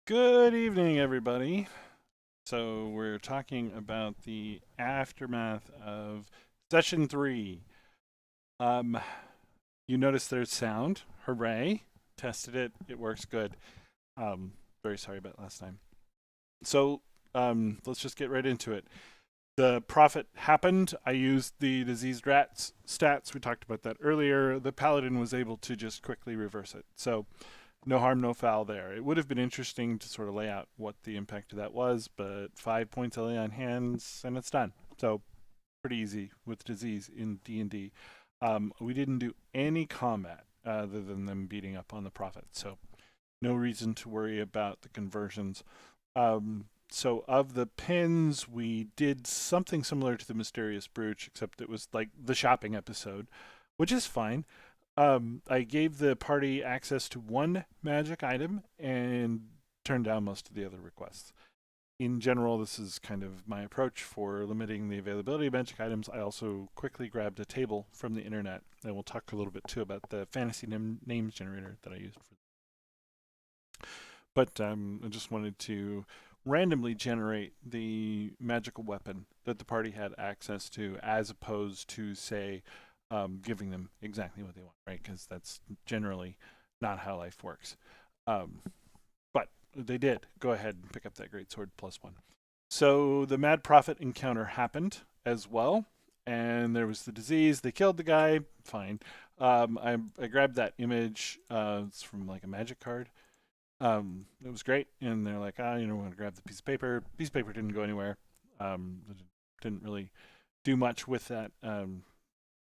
Good evening, everybody. So, we're talking about the aftermath of session three. Um, you notice there's sound. Hooray. Tested it. It works good. Um, very sorry about last time. So, let's just get right into it. The profit happened. I used the diseased rats stats. We talked about that earlier. The paladin was able to just quickly reverse it. So, no harm, no foul there. It would have been interesting to sort of lay out what the impact of that was, but 5 points LA on hands and it's done. So pretty easy with disease in D&D. We didn't do any combat other than them beating up on the prophet, so no reason to worry about the conversions. So of the pins, we did something similar to the mysterious brooch, except it was like the shopping episode, which is fine. I gave the party access to one magic item and turned down most of the other requests. In general, this is kind of my approach for limiting the availability of magic items. I also quickly grabbed a table from the internet, and we'll talk a little bit too about the fantasy names generator that I used for. But I just wanted to randomly generate the magical weapon that the party had access to, as opposed to, say, giving them exactly what they want, right? Because that's generally not how life works. Um, but they did go ahead and pick up that great sword +1. So the Mad Prophet encounter happened as well, and there was the disease. They killed the guy. Fine. I grabbed that image. It's from like a magic card. It was great, and they're like, we're gonna grab the piece of paper. Piece of paper didn't go anywhere. Didn't really do much with that.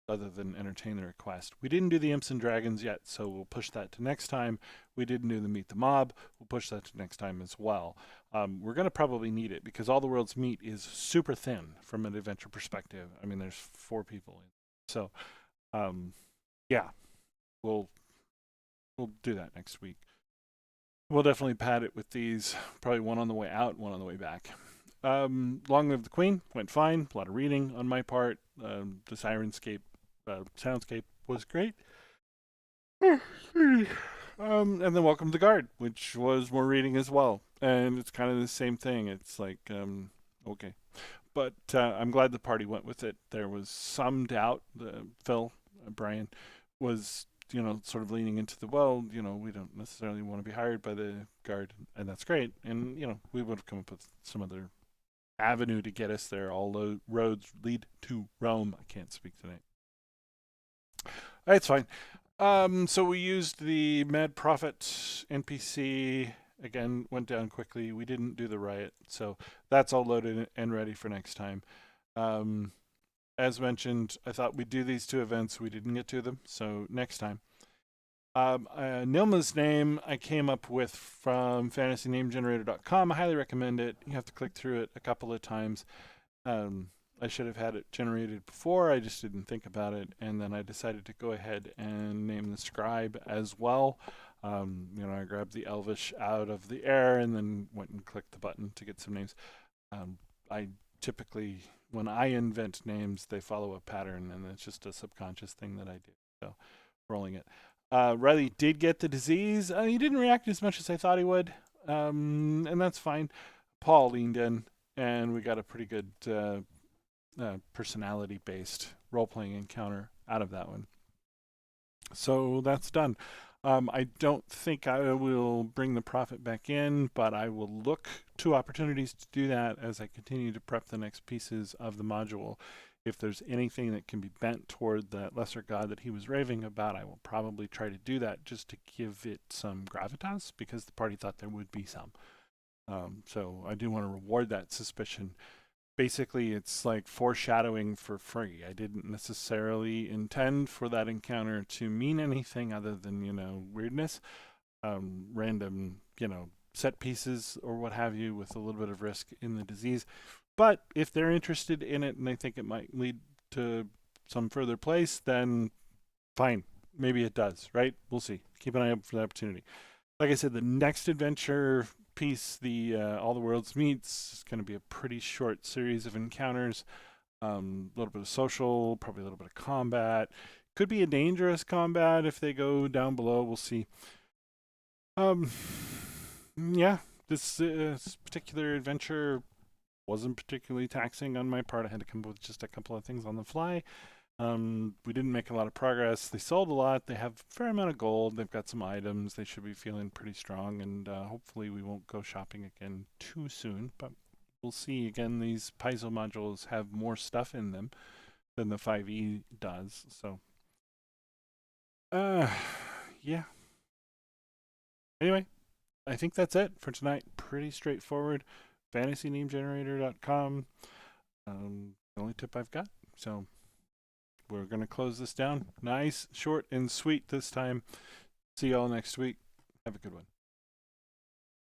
Other than entertain the request. We didn't do the Imps and Dragons yet, so we'll push that to next time. We didn't do the Meet the Mob. We'll push that to next time as well. We're going to probably need it because All the World's Meat is super thin from an adventure perspective. I mean, there's 4 people. So, yeah, we'll do that next week. We'll definitely pad it with these. Probably one on the way out, one on the way back. Long Live the Queen went fine. A lot of reading on my part. The Sirenscape soundscape was great. And then Welcome to the Guard, which was more reading as well. And it's kind of the same thing. It's like, okay. But I'm glad the party went with it. There was some doubt. Phil, Brian, was, sort of leaning into we don't necessarily want to be hired by the Guard. And that's great. And, we would have come up with some other avenue to get us there. All roads lead to Rome. I can't speak tonight. It's fine. So we used the Mad Prophet NPC. Again, went down quickly. We didn't do the riot, so that's all loaded and ready for next time. As mentioned, I thought we'd do these 2 events. We didn't get to them, so next time. Nilma's name I came up with from fantasynamegenerator.com. I highly recommend it. You have to click through it a couple of times. I should have had it generated before. I just didn't think about it, and then I decided to go ahead and name the scribe as well. I grabbed the Elvish out of the air and then went and clicked the button to get some names. I typically, when I invent names, they follow a pattern, and it's just a subconscious thing that I do. So, rolling it. Riley did get the disease. He didn't react as much as I thought he would, and that's fine. Paul leaned in, and we got a pretty good personality-based role-playing encounter out of that one. So that's done. I don't think I will bring the Prophet back in, but I will look to opportunities to do that as I continue to prep the next pieces of the module. If there's anything that can be bent toward that lesser god that he was raving about, I will probably try to do that just to give it some gravitas, because the party thought there would be some. So I do want to reward that suspicion. Basically, it's like foreshadowing for free. I didn't necessarily intend for that encounter to mean anything other than, weirdness, random, set pieces or what have you with a little bit of risk in the disease. But if they're interested in it and they think it might lead to some further place, then fine. Maybe it does, right? We'll see. Keep an eye out for the opportunity. Like I said, the next adventure piece, the All the Worlds Meets, is going to be a pretty short series of encounters. A little bit of social, probably a little bit of combat. Could be a dangerous combat if they go down below. We'll see. Yeah, this particular adventure wasn't particularly taxing on my part. I had to come up with just a couple of things on the fly. We didn't make a lot of progress. They sold a lot. They have a fair amount of gold. They've got some items. They should be feeling pretty strong, and hopefully we won't go shopping again too soon. But we'll see. Again, these piezo modules have more stuff in them than the 5e does. So, yeah. Anyway, I think that's it for tonight. Pretty straightforward. FantasyNameGenerator.com. The only tip I've got. So we're going to close this down. Nice, short, and sweet this time. See y'all next week. Have a good one.